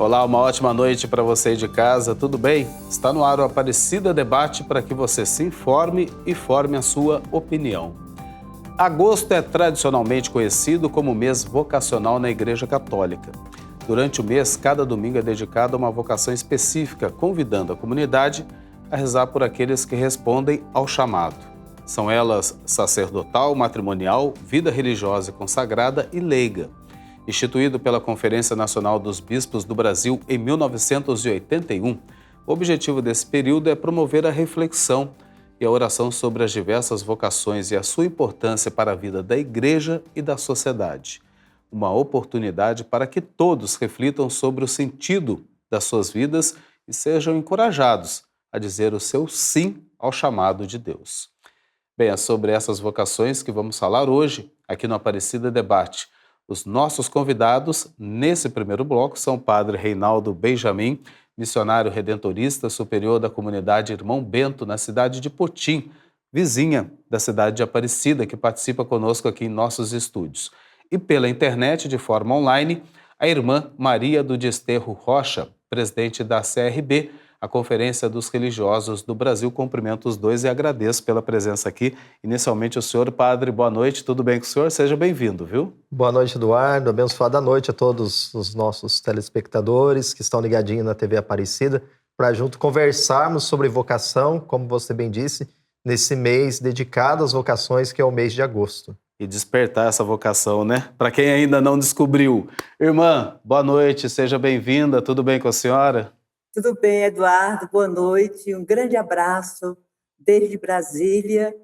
Olá, uma ótima noite para você de casa, tudo bem? Está no ar o Aparecida Debate para que você se informe e forme a sua opinião. Agosto é tradicionalmente conhecido como mês vocacional na Igreja Católica. Durante o mês, cada domingo é dedicado a uma vocação específica, convidando a comunidade a rezar por aqueles que respondem ao chamado. São elas sacerdotal, matrimonial, vida religiosa e consagrada e leiga. Instituído pela Conferência Nacional dos Bispos do Brasil em 1981, o objetivo desse período é promover a reflexão e a oração sobre as diversas vocações e a sua importância para a vida da Igreja e da sociedade. Uma oportunidade para que todos reflitam sobre o sentido das suas vidas e sejam encorajados a dizer o seu sim ao chamado de Deus. Bem, é sobre essas vocações que vamos falar hoje aqui no Aparecida Debate. Os nossos convidados, nesse primeiro bloco, são o padre Reinaldo Benjamin, missionário redentorista superior da comunidade Irmão Bento, na cidade de Potim, vizinha da cidade de Aparecida, que participa conosco aqui em nossos estúdios. E pela internet, de forma online, a irmã Maria do Desterro Rocha, presidente da CRB, a Conferência dos Religiosos do Brasil. Cumprimento os dois e agradeço pela presença aqui. Inicialmente o senhor, padre, boa noite, tudo bem com o senhor? Seja bem-vindo, viu? Boa noite, Eduardo, abençoada noite a todos os nossos telespectadores que estão ligadinhos na TV Aparecida, para junto conversarmos sobre vocação, como você bem disse, nesse mês dedicado às vocações, que é o mês de agosto. E despertar essa vocação, né? Para quem ainda não descobriu. Irmã, boa noite, seja bem-vinda, tudo bem com a senhora? Tudo bem, Eduardo, boa noite, um grande abraço desde Brasília,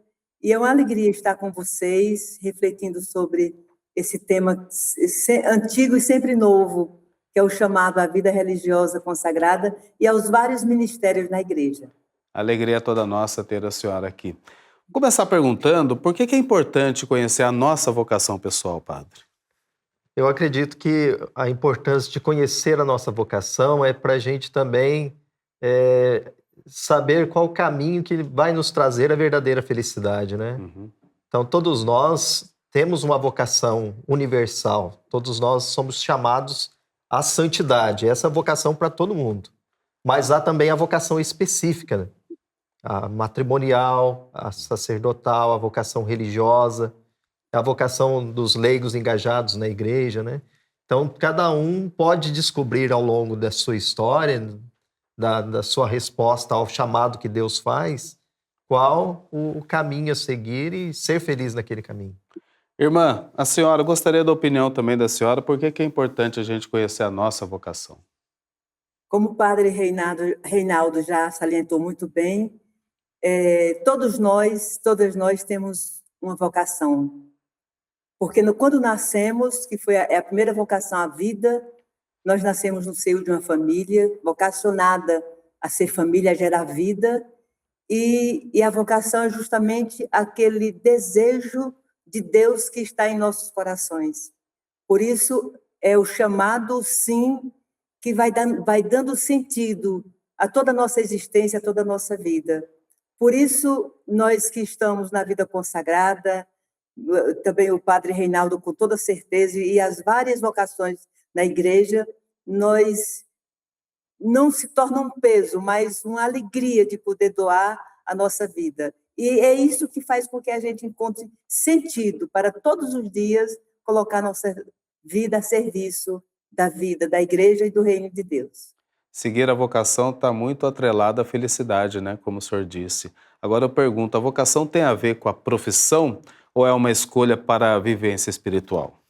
e é uma alegria estar com vocês, refletindo sobre esse tema antigo e sempre novo, que é o chamado à vida religiosa consagrada e aos vários ministérios na igreja. Alegria toda nossa ter a senhora aqui. Vou começar perguntando por que é importante conhecer a nossa vocação pessoal, padre? Eu acredito que a importância de conhecer a nossa vocação é para a gente também saber qual o caminho que vai nos trazer a verdadeira felicidade, né? Uhum. Então, todos nós temos uma vocação universal, todos nós somos chamados à santidade, essa é a vocação para todo mundo. Mas há também a vocação específica, né? A matrimonial, a sacerdotal, a vocação religiosa, a vocação dos leigos engajados na igreja, né? Então, cada um pode descobrir ao longo da sua história, da sua resposta ao chamado que Deus faz, qual o caminho a seguir e ser feliz naquele caminho. Irmã, a senhora, gostaria da opinião também da senhora, por que é importante a gente conhecer a nossa vocação? Como o padre Reinaldo já salientou muito bem, todas nós temos uma vocação. Porque quando nascemos, que foi a primeira vocação à vida, nós nascemos no seio de uma família, vocacionada a ser família, a gerar vida, e a vocação é justamente aquele desejo de Deus que está em nossos corações. Por isso, é o chamado sim que vai dando sentido a toda a nossa existência, a toda a nossa vida. Por isso, nós que estamos na vida consagrada, também o padre Reinaldo, com toda certeza, e as várias vocações na igreja, nós não se torna um peso, mas uma alegria de poder doar a nossa vida. E é isso que faz com que a gente encontre sentido para todos os dias colocar nossa vida a serviço da vida da igreja e do reino de Deus. Seguir a vocação está muito atrelada à felicidade, né? Como o senhor disse. Agora eu pergunto, a vocação tem a ver com a profissão ou é uma escolha para a vivência espiritual?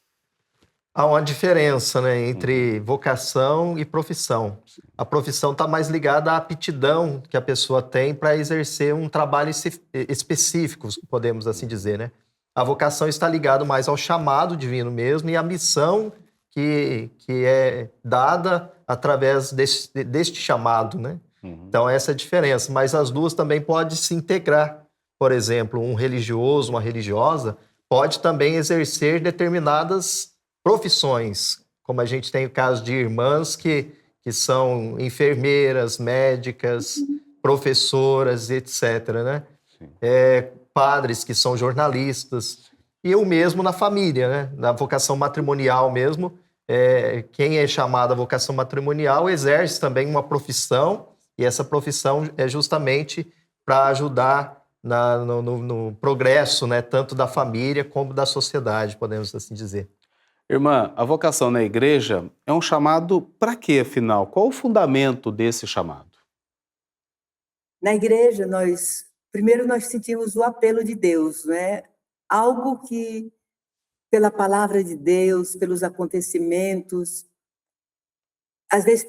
Há uma diferença, né, entre vocação e profissão. A profissão está mais ligada à aptidão que a pessoa tem para exercer um trabalho específico, podemos assim dizer, né? A vocação está ligada mais ao chamado divino mesmo e à missão que é dada através deste chamado, né? Então, essa é a diferença. Mas as duas também podem se integrar. Por exemplo, um religioso, uma religiosa, pode também exercer determinadas profissões, como a gente tem o caso de irmãs que são enfermeiras, médicas, professoras, etc., né? Padres que são jornalistas, e eu mesmo na família, né? Na vocação matrimonial mesmo, quem é chamado à vocação matrimonial exerce também uma profissão, e essa profissão é justamente para ajudar no progresso, né, tanto da família como da sociedade, podemos assim dizer. Irmã, a vocação na igreja é um chamado para quê, afinal? Qual o fundamento desse chamado? Na igreja, primeiro nós sentimos o apelo de Deus, né? Algo que, pela palavra de Deus, pelos acontecimentos, às vezes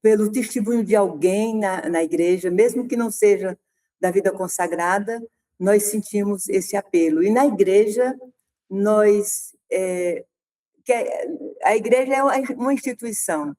pelo testemunho de alguém na igreja, mesmo que não seja da vida consagrada, nós sentimos esse apelo. E na igreja, a igreja é uma instituição.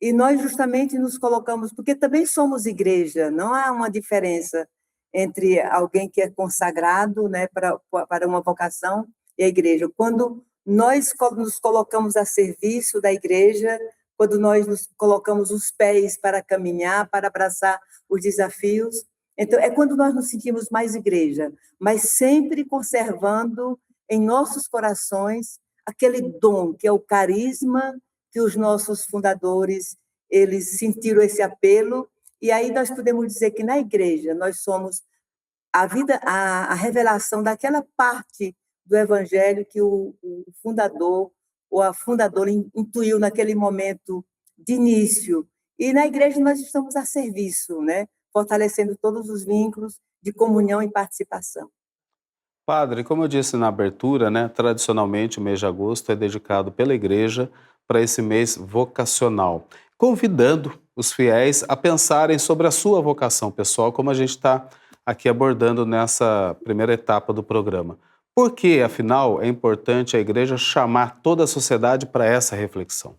E nós justamente nos colocamos, porque também somos igreja, não há uma diferença entre alguém que é consagrado, né, para uma vocação e a igreja. Quando nós nos colocamos a serviço da igreja, quando nós nos colocamos os pés para caminhar, para abraçar os desafios, então é quando nós nos sentimos mais igreja, mas sempre conservando em nossos corações aquele dom que é o carisma que os nossos fundadores eles sentiram esse apelo, e aí nós podemos dizer que na igreja nós somos a revelação daquela parte do evangelho que o fundador ou a fundadora intuiu naquele momento de início. E na igreja nós estamos a serviço, né? Fortalecendo todos os vínculos de comunhão e participação. Padre, como eu disse na abertura, né, tradicionalmente o mês de agosto é dedicado pela igreja para esse mês vocacional, convidando os fiéis a pensarem sobre a sua vocação pessoal, como a gente está aqui abordando nessa primeira etapa do programa. Por que, afinal, é importante a igreja chamar toda a sociedade para essa reflexão?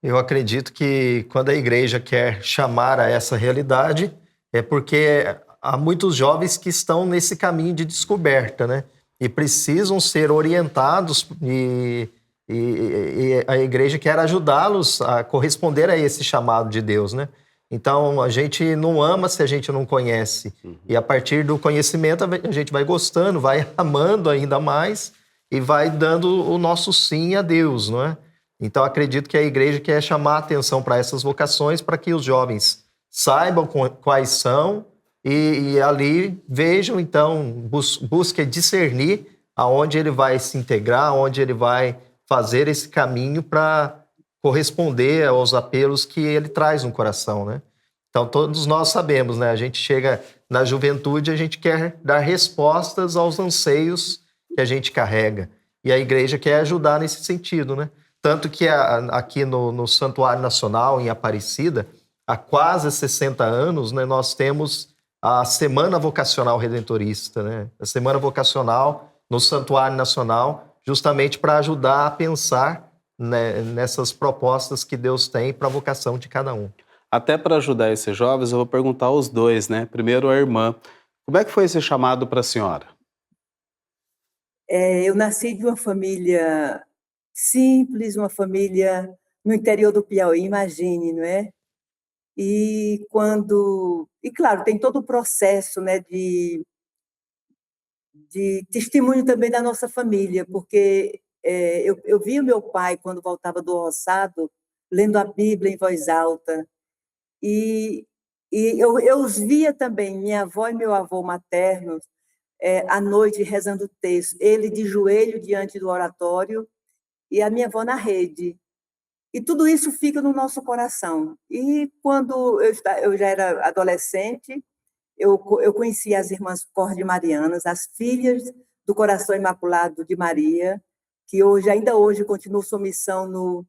Eu acredito que quando a igreja quer chamar a essa realidade, é porque há muitos jovens que estão nesse caminho de descoberta, né? E precisam ser orientados e a igreja quer ajudá-los a corresponder a esse chamado de Deus, né? Então, a gente não ama se a gente não conhece. E a partir do conhecimento, a gente vai gostando, vai amando ainda mais e vai dando o nosso sim a Deus, não é? Então, acredito que a igreja quer chamar a atenção para essas vocações, para que os jovens saibam quais são e ali vejam, então, busquem discernir aonde ele vai se integrar, aonde ele vai fazer esse caminho para corresponder aos apelos que ele traz no coração, né? Então, todos nós sabemos, né? A gente chega na juventude, a gente quer dar respostas aos anseios que a gente carrega. E a igreja quer ajudar nesse sentido, né? Tanto que aqui no Santuário Nacional, em Aparecida, há quase 60 anos, né, nós temos a Semana Vocacional Redentorista, né? A Semana Vocacional no Santuário Nacional, justamente para ajudar a pensar, né, nessas propostas que Deus tem para a vocação de cada um. Até para ajudar esses jovens, eu vou perguntar aos dois, né? Primeiro a irmã. Como é que foi esse chamado para a senhora? Eu nasci de uma família simples, uma família no interior do Piauí, imagine, não é? E claro, tem todo o processo, né, de testemunho também da nossa família, porque eu vi o meu pai, quando voltava do roçado, lendo a Bíblia em voz alta, e eu os via também, minha avó e meu avô maternos, à noite rezando o texto, ele de joelho diante do oratório, e a minha avó na rede. E tudo isso fica no nosso coração. E quando eu já era adolescente, eu conheci as irmãs Cordemarianas, as filhas do Coração Imaculado de Maria, que ainda hoje continuam sua missão no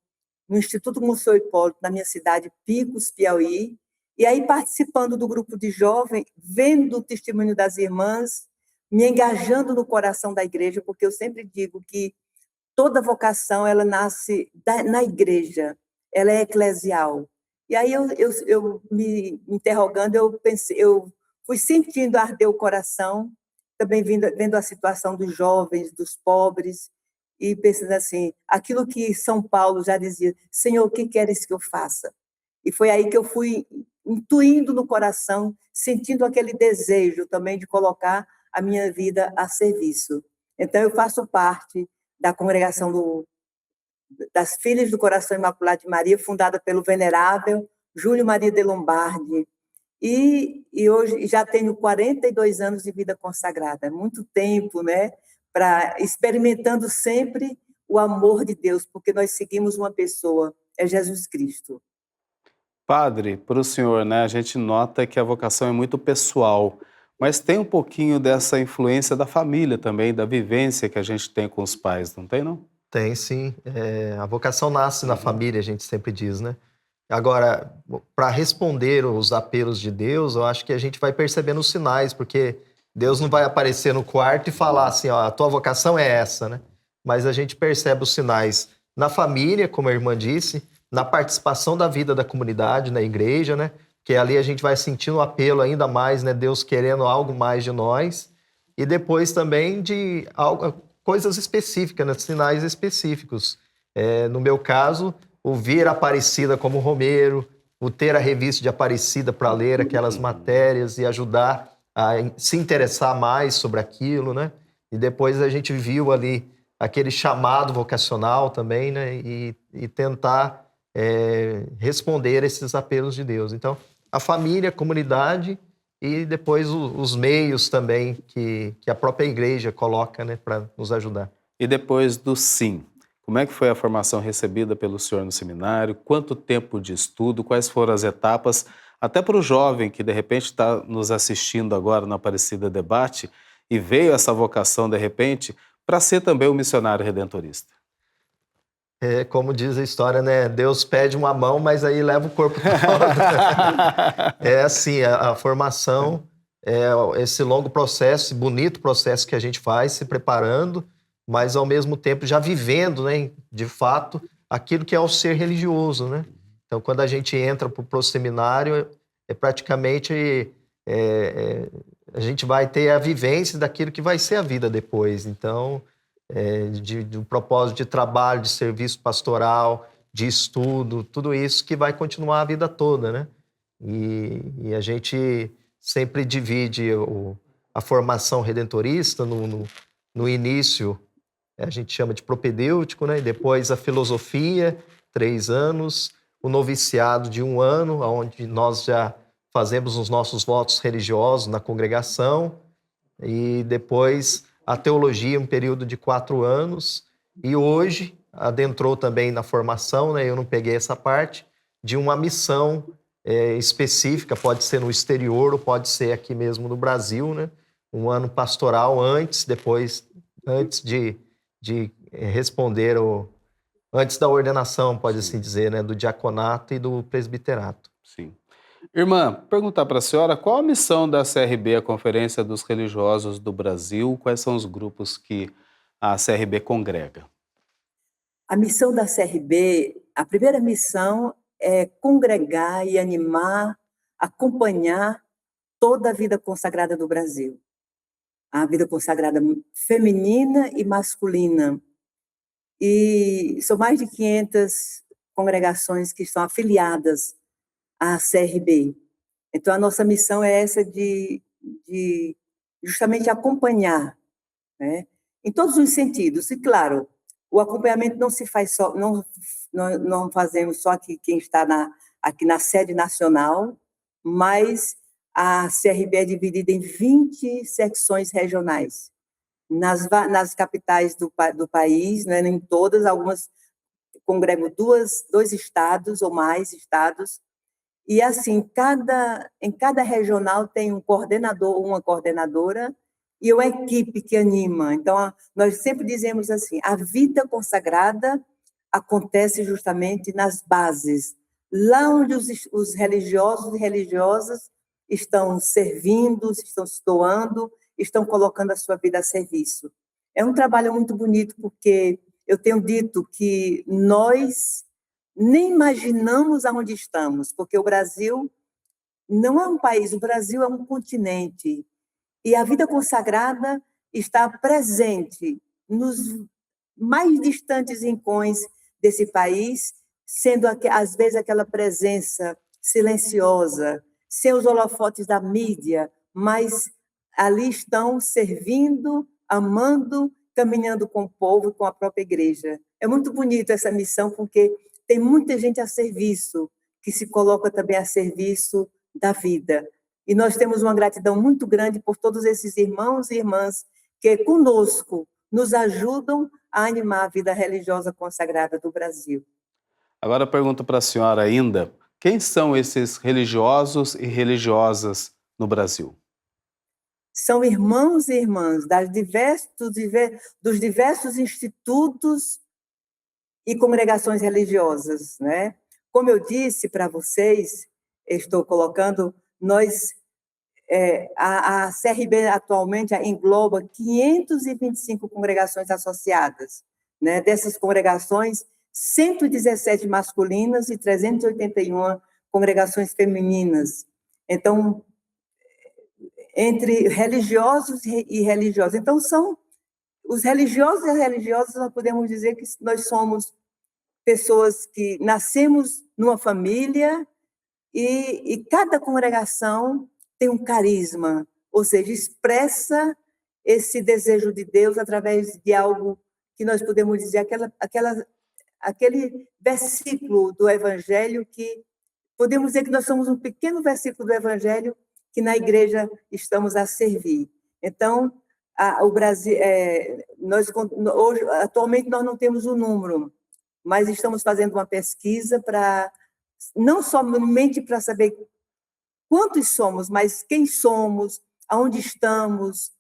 Instituto Monsenhor Hipólito, na minha cidade, Picos, Piauí. E aí, participando do grupo de jovens, vendo o testemunho das irmãs, me engajando no coração da igreja, porque eu sempre digo que toda vocação ela nasce na igreja, ela é eclesial. E aí eu me interrogando, eu fui sentindo arder o coração, também vendo a situação dos jovens, dos pobres, e pensando assim, aquilo que São Paulo já dizia, Senhor, o que queres que eu faça? E foi aí que eu fui intuindo no coração, sentindo aquele desejo também de colocar a minha vida a serviço. Então, eu faço parte da congregação das Filhas do Coração Imaculado de Maria, fundada pelo venerável Júlio Maria de Lombardi. E hoje já tenho 42 anos de vida consagrada, muito tempo, né? Experimentando sempre o amor de Deus, porque nós seguimos uma pessoa, é Jesus Cristo. Padre, para o senhor, né, a gente nota que a vocação é muito pessoal, mas tem um pouquinho dessa influência da família também, da vivência que a gente tem com os pais, não tem, não? Tem, sim. A vocação nasce na família, a gente sempre diz, né? Agora, para responder os apelos de Deus, eu acho que a gente vai percebendo os sinais, porque Deus não vai aparecer no quarto e falar assim, ó, a tua vocação é essa, né? Mas a gente percebe os sinais na família, como a irmã disse, na participação da vida da comunidade, na igreja, né? Que ali a gente vai sentindo o apelo ainda mais, né? Deus querendo algo mais de nós. E depois também de coisas específicas, né? Sinais específicos. No meu caso, o ver a Aparecida como Romeiro, o ter a revista de Aparecida para ler aquelas matérias e ajudar a se interessar mais sobre aquilo, né? E depois a gente viu ali aquele chamado vocacional também, né? E tentar responder esses apelos de Deus. Então, a família, a comunidade e depois os meios também que a própria igreja coloca, né, para nos ajudar. E depois do sim, como é que foi a formação recebida pelo senhor no seminário? Quanto tempo de estudo? Quais foram as etapas? Até para o jovem que de repente está nos assistindo agora no Aparecida Debate e veio essa vocação de repente para ser também um missionário redentorista. Como diz a história, né? Deus pede uma mão, mas aí leva o corpo todo. Assim, a formação é esse longo processo, esse bonito processo que a gente faz, se preparando, mas ao mesmo tempo já vivendo, né, de fato, aquilo que é o ser religioso, né? Então, quando a gente entra para o seminário, praticamente a gente vai ter a vivência daquilo que vai ser a vida depois. Então, de um propósito de trabalho, de serviço pastoral, de estudo, tudo isso que vai continuar a vida toda, né? E a gente sempre divide a formação redentorista no início, a gente chama de propedêutico, né? E depois a filosofia, 3 anos, o noviciado de 1 ano, onde nós já fazemos os nossos votos religiosos na congregação, e depois a teologia, um período de 4 anos, e hoje adentrou também na formação, né? Eu não peguei essa parte, de uma missão específica, pode ser no exterior ou pode ser aqui mesmo no Brasil, né? Um ano pastoral antes de responder antes da ordenação, pode assim dizer, né? Do diaconato e do presbiterato. Sim. Irmã, perguntar para a senhora qual a missão da CRB, a Conferência dos Religiosos do Brasil, quais são os grupos que a CRB congrega? A missão da CRB, a primeira missão é congregar e animar, acompanhar toda a vida consagrada do Brasil. A vida consagrada feminina e masculina. E são mais de 500 congregações que estão afiliadas à CRB. Então, a nossa missão é essa de justamente acompanhar, né? Em todos os sentidos. E, claro, o acompanhamento não se faz só, não fazemos só aqui quem está aqui na sede nacional, mas a CRB é dividida em 20 secções regionais, nas capitais do país, né, nem todas, algumas congregam 2 estados ou mais estados, e assim, em cada regional tem um coordenador ou uma coordenadora e uma equipe que anima. Então, nós sempre dizemos assim, a vida consagrada acontece justamente nas bases, lá onde os religiosos e religiosas estão servindo, estão se doando, estão colocando a sua vida a serviço. É um trabalho muito bonito, porque eu tenho dito que nós nem imaginamos aonde estamos, porque o Brasil não é um país, o Brasil é um continente. E a vida consagrada está presente nos mais distantes rincões desse país, sendo às vezes aquela presença silenciosa, sem os holofotes da mídia, mas ali estão servindo, amando, caminhando com o povo, com a própria igreja. é muito bonito essa missão, porque tem muita gente a serviço, que se coloca também a serviço da vida. E nós temos uma gratidão muito grande por todos esses irmãos e irmãs que conosco nos ajudam a animar a vida religiosa consagrada do Brasil. Agora eu pergunto para a senhora ainda, quem são esses religiosos e religiosas no Brasil? São irmãos e irmãs dos diversos institutos e congregações religiosas, né? Como eu disse para vocês, estou colocando, a CRB atualmente engloba 525 congregações associadas, né? Dessas congregações, 117 masculinas e 381 congregações femininas. Então, entre religiosos e religiosas. Então, são os religiosos e as religiosas, nós podemos dizer que nós somos pessoas que nascemos numa família e cada congregação tem um carisma, ou seja, expressa esse desejo de Deus através de algo que nós podemos dizer, aquele versículo do Evangelho que podemos dizer que nós somos um pequeno versículo do Evangelho que na igreja estamos a servir. Então, o Brasil, hoje, atualmente nós não temos o número, mas estamos fazendo uma pesquisa não somente para saber quantos somos, mas quem somos, aonde estamos,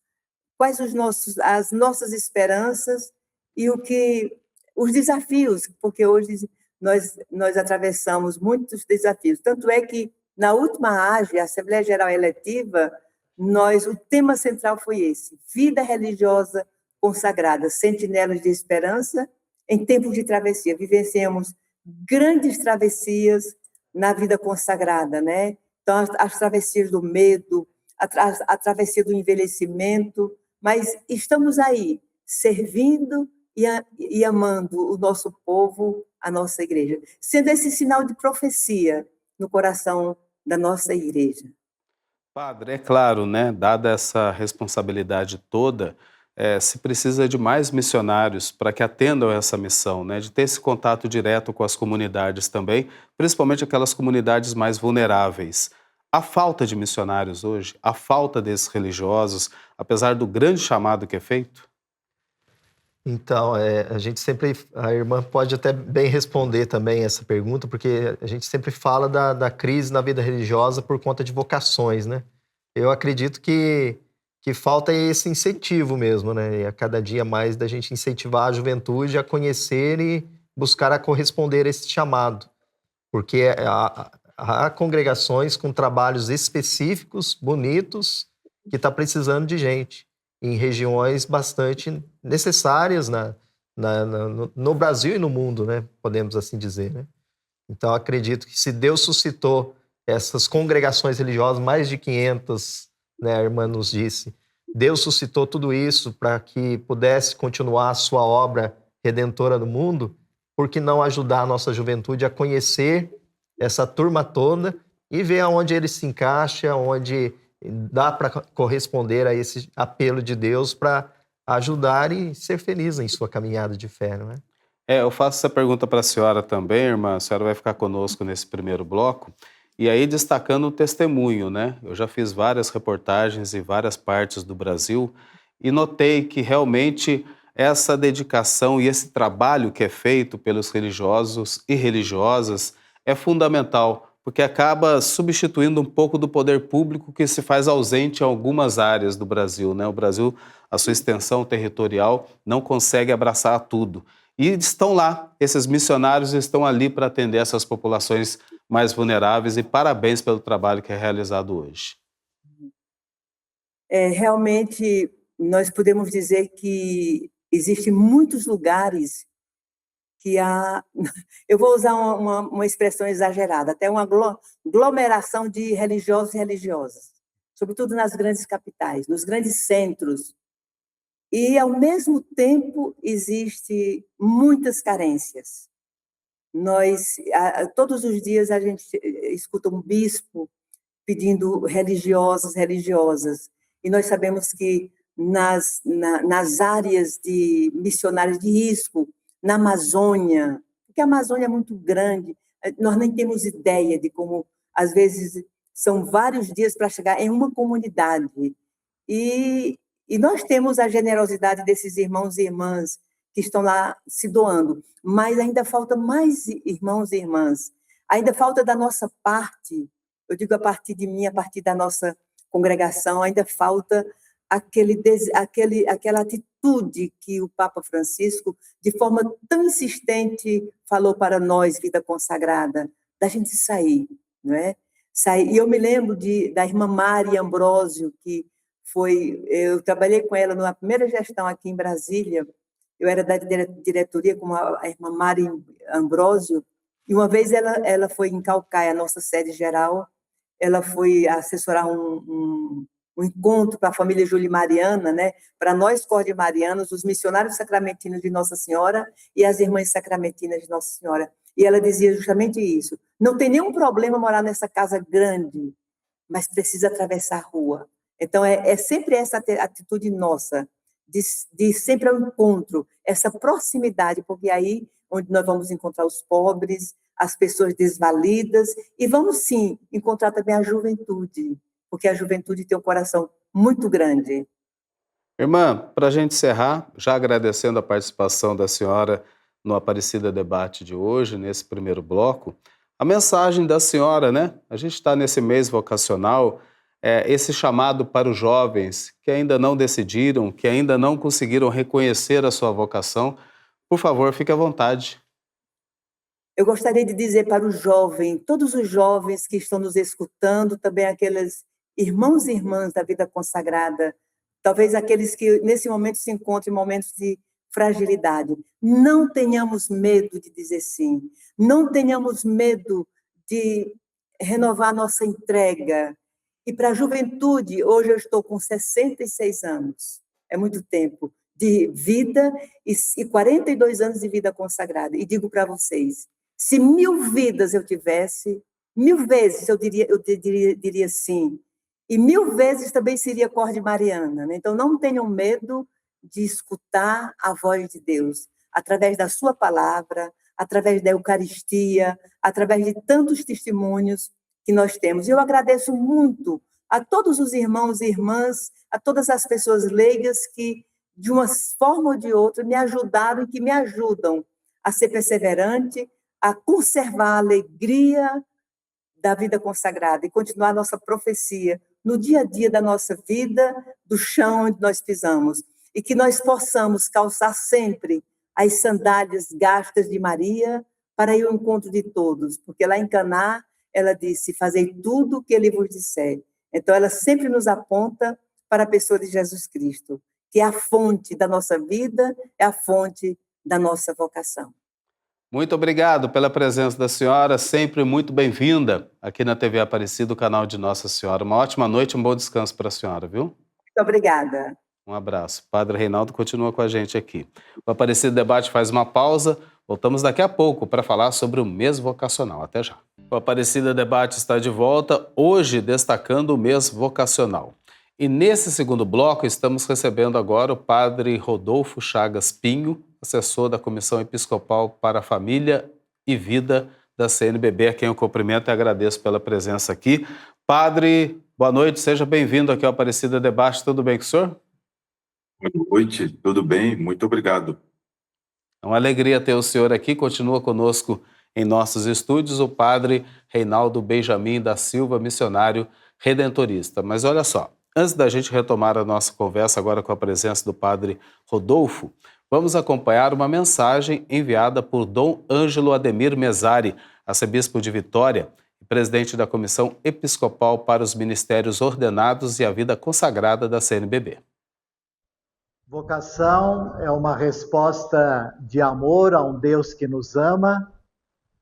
quais as nossas esperanças e os desafios, porque hoje nós atravessamos muitos desafios. Tanto é que na última AGE, a Assembleia Geral Eletiva, o tema central foi esse: vida religiosa consagrada, sentinelas de esperança em tempos de travessia. Vivenciamos grandes travessias na vida consagrada, né? Então, as travessias do medo, a travessia do envelhecimento, mas estamos aí, servindo e amando o nosso povo, a nossa igreja, sendo esse sinal de profecia no coração da nossa igreja. Padre, é claro, né? Dada essa responsabilidade toda, se precisa de mais missionários para que atendam essa missão, né? De ter esse contato direto com as comunidades também, principalmente aquelas comunidades mais vulneráveis. A falta de missionários hoje, a falta desses religiosos, apesar do grande chamado que é feito? Então, a irmã pode até bem responder também essa pergunta, porque a gente sempre fala da crise na vida religiosa por conta de vocações, né? Eu acredito que falta esse incentivo mesmo, né? E a cada dia mais da gente incentivar a juventude a conhecer e buscar a corresponder a esse chamado, porque há congregações com trabalhos específicos, bonitos, que está precisando de gente em regiões bastante necessárias no Brasil e no mundo, né? Podemos assim dizer, né? Então, acredito que se Deus suscitou essas congregações religiosas, mais de 500, né, a irmã nos disse, Deus suscitou tudo isso para que pudesse continuar a sua obra redentora no mundo, por que não ajudar a nossa juventude a conhecer essa turma toda e ver aonde ele se encaixa, onde dá para corresponder a esse apelo de Deus para ajudar e ser feliz em sua caminhada de fé, não é? Eu faço essa pergunta para a senhora também, irmã. A senhora vai ficar conosco nesse primeiro bloco. E aí, destacando o testemunho, né? Eu já fiz várias reportagens em várias partes do Brasil e notei que realmente essa dedicação e esse trabalho que é feito pelos religiosos e religiosas é fundamental, porque acaba substituindo um pouco do poder público que se faz ausente em algumas áreas do Brasil, né? O Brasil, a sua extensão territorial, não consegue abraçar tudo. E estão lá, esses missionários estão ali para atender essas populações mais vulneráveis e parabéns pelo trabalho que é realizado hoje. Realmente, nós podemos dizer que existem muitos lugares que há, eu vou usar uma expressão exagerada, até uma aglomeração de religiosos e religiosas, sobretudo nas grandes capitais, nos grandes centros. E, ao mesmo tempo, existem muitas carências. Todos os dias, a gente escuta um bispo pedindo religiosas, e nós sabemos que nas áreas de missionários de risco, na Amazônia, porque a Amazônia é muito grande, nós nem temos ideia de como, às vezes, são vários dias para chegar em uma comunidade. E nós temos a generosidade desses irmãos e irmãs que estão lá se doando, mas ainda falta mais irmãos e irmãs, ainda falta da nossa parte, eu digo a partir de mim, a partir da nossa congregação, ainda falta aquela atitude que o Papa Francisco, de forma tão insistente, falou para nós, vida consagrada, da gente sair, não é? Sair. E eu me lembro da irmã Mari Ambrósio, que eu trabalhei com ela na primeira gestão aqui em Brasília, eu era da diretoria com a irmã Mari Ambrósio, e uma vez ela foi em Caucaia, a nossa sede geral, ela foi assessorar um encontro para a família Julimariana, né? Para nós cordimarianos, os missionários sacramentinos de Nossa Senhora e as irmãs sacramentinas de Nossa Senhora. E ela dizia justamente isso: não tem nenhum problema morar nessa casa grande, mas precisa atravessar a rua. Então, é sempre essa atitude nossa, de sempre ao encontro, essa proximidade, porque aí onde nós vamos encontrar os pobres, as pessoas desvalidas, e vamos, sim, encontrar também a juventude, porque a juventude tem um coração muito grande. Irmã, para a gente encerrar, já agradecendo a participação da senhora no Aparecida Debate de hoje, nesse primeiro bloco, a mensagem da senhora, né? A gente está nesse mês vocacional, esse chamado para os jovens que ainda não decidiram, que ainda não conseguiram reconhecer a sua vocação. Por favor, fique à vontade. Eu gostaria de dizer para os jovens, todos os jovens que estão nos escutando, também aqueles irmãos e irmãs da vida consagrada, talvez aqueles que nesse momento se encontram em momentos de fragilidade, não tenhamos medo de dizer sim, não tenhamos medo de renovar nossa entrega. E para a juventude, hoje eu estou com 66 anos, é muito tempo de vida e 42 anos de vida consagrada. E digo para vocês, se 1000 vidas eu tivesse, 1000 vezes eu diria sim. E 1000 vezes também seria cordimariana, né? Então, não tenham medo de escutar a voz de Deus, através da sua palavra, através da Eucaristia, através de tantos testemunhos que nós temos. Eu agradeço muito a todos os irmãos e irmãs, a todas as pessoas leigas que, de uma forma ou de outra, me ajudaram e que me ajudam a ser perseverante, a conservar a alegria da vida consagrada e continuar a nossa profecia no dia a dia da nossa vida, do chão onde nós pisamos. E que nós possamos calçar sempre as sandálias gastas de Maria para ir ao encontro de todos, porque lá em Caná ela disse: fazei tudo o que ele vos disser. Então ela sempre nos aponta para a pessoa de Jesus Cristo, que é a fonte da nossa vida, é a fonte da nossa vocação. Muito obrigado pela presença da senhora, sempre muito bem-vinda aqui na TV Aparecida, o canal de Nossa Senhora. Uma ótima noite, um bom descanso para a senhora, viu? Muito obrigada. Um abraço. Padre Reinaldo continua com a gente aqui. O Aparecido Debate faz uma pausa. Voltamos daqui a pouco para falar sobre o mês vocacional. Até já. O Aparecida Debate está de volta, hoje destacando o mês vocacional. E nesse segundo bloco estamos recebendo agora o Padre Rodolfo Chagas Pinho, assessor da Comissão Episcopal para a Família e Vida da CNBB, a quem eu cumprimento e agradeço pela presença aqui. Padre, boa noite, seja bem-vindo aqui ao Aparecida Debate. Tudo bem com o senhor? Boa noite, tudo bem? Muito obrigado. É uma alegria ter o senhor aqui. Continua conosco em nossos estúdios o Padre Reinaldo Benjamin da Silva, missionário redentorista. Mas olha só, antes da gente retomar a nossa conversa agora com a presença do Padre Rodolfo, vamos acompanhar uma mensagem enviada por Dom Ângelo Ademir Mesari, arcebispo de Vitória e presidente da Comissão Episcopal para os Ministérios Ordenados e a Vida Consagrada da CNBB. Vocação é uma resposta de amor a um Deus que nos ama,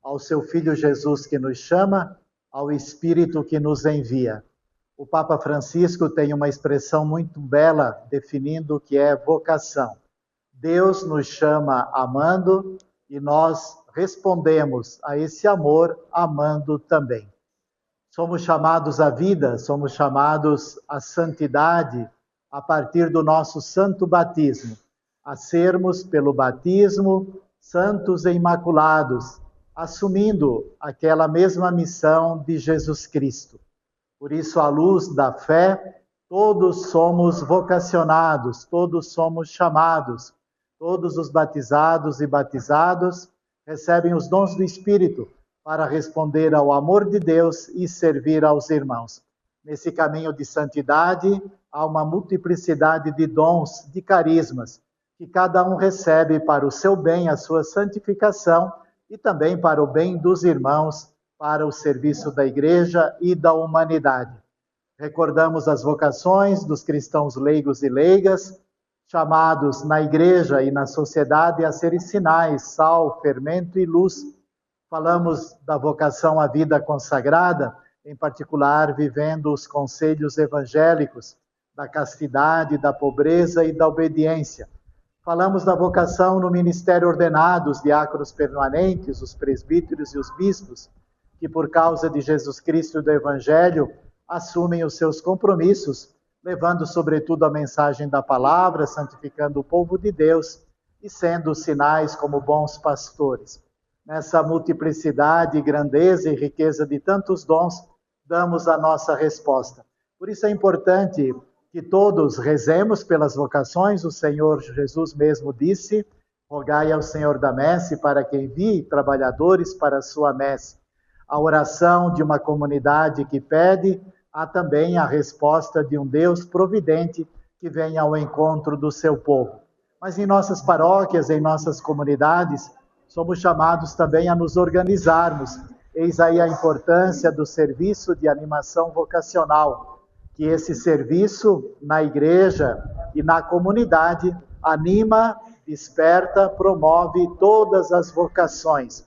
ao seu Filho Jesus que nos chama, ao Espírito que nos envia. O Papa Francisco tem uma expressão muito bela definindo o que é vocação. Deus nos chama amando e nós respondemos a esse amor amando também. Somos chamados à vida, somos chamados à santidade, a partir do nosso santo batismo, a sermos, pelo batismo, santos e imaculados, assumindo aquela mesma missão de Jesus Cristo. Por isso, à luz da fé, todos somos vocacionados, todos somos chamados, todos os batizados e batizados recebem os dons do Espírito para responder ao amor de Deus e servir aos irmãos. Nesse caminho de santidade, há uma multiplicidade de dons, de carismas, que cada um recebe para o seu bem, a sua santificação e também para o bem dos irmãos, para o serviço da Igreja e da humanidade. Recordamos as vocações dos cristãos leigos e leigas, chamados na Igreja e na sociedade a serem sinais, sal, fermento e luz. Falamos da vocação à vida consagrada, em particular vivendo os conselhos evangélicos, da castidade, da pobreza e da obediência. Falamos da vocação no ministério ordenado, os diáconos permanentes, os presbíteros e os bispos, que por causa de Jesus Cristo e do Evangelho assumem os seus compromissos, levando sobretudo a mensagem da palavra, santificando o povo de Deus e sendo sinais como bons pastores. Nessa multiplicidade, grandeza e riqueza de tantos dons, damos a nossa resposta. Por isso é importante que todos rezemos pelas vocações. O Senhor Jesus mesmo disse: rogai ao Senhor da messe para que envie trabalhadores para a sua messe. A oração de uma comunidade que pede, há também a resposta de um Deus providente que vem ao encontro do seu povo. Mas em nossas paróquias, em nossas comunidades, somos chamados também a nos organizarmos. Eis aí a importância do serviço de animação vocacional, que esse serviço na igreja e na comunidade anima, desperta, promove todas as vocações.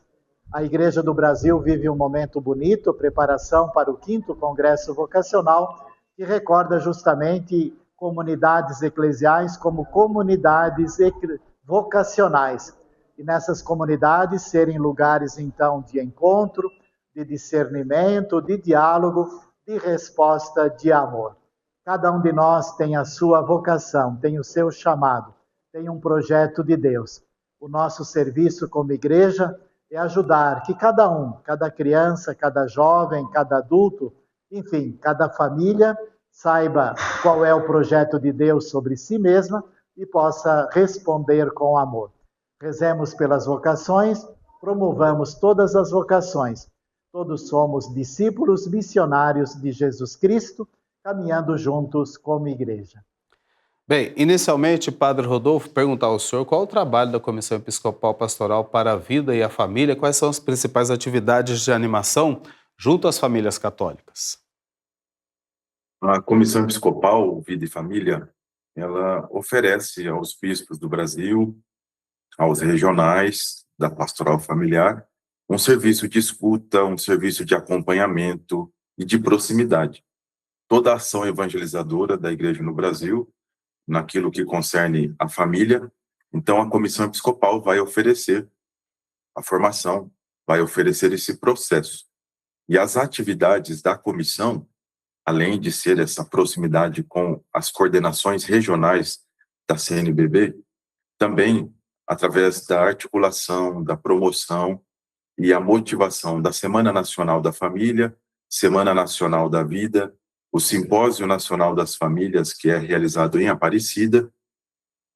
A Igreja do Brasil vive um momento bonito, preparação para o 5º Congresso Vocacional, que recorda justamente comunidades eclesiais como comunidades vocacionais. E nessas comunidades serem lugares, então, de encontro, de discernimento, de diálogo, de resposta de amor. Cada um de nós tem a sua vocação, tem o seu chamado, tem um projeto de Deus. O nosso serviço como igreja é ajudar que cada um, cada criança, cada jovem, cada adulto, enfim, cada família saiba qual é o projeto de Deus sobre si mesma e possa responder com amor. Rezemos pelas vocações, promovamos todas as vocações. Todos somos discípulos missionários de Jesus Cristo, caminhando juntos como igreja. Bem, inicialmente, Padre Rodolfo, perguntar ao senhor qual o trabalho da Comissão Episcopal Pastoral para a Vida e a Família, quais são as principais atividades de animação junto às famílias católicas? A Comissão Episcopal Vida e Família, ela oferece aos bispos do Brasil, aos regionais da Pastoral Familiar, um serviço de escuta, um serviço de acompanhamento e de proximidade. Toda a ação evangelizadora da Igreja no Brasil, naquilo que concerne a família, então a Comissão Episcopal vai oferecer a formação, vai oferecer esse processo. E as atividades da comissão, além de ser essa proximidade com as coordenações regionais da CNBB, também através da articulação, da promoção e a motivação da Semana Nacional da Família, Semana Nacional da Vida, o Simpósio Nacional das Famílias, que é realizado em Aparecida,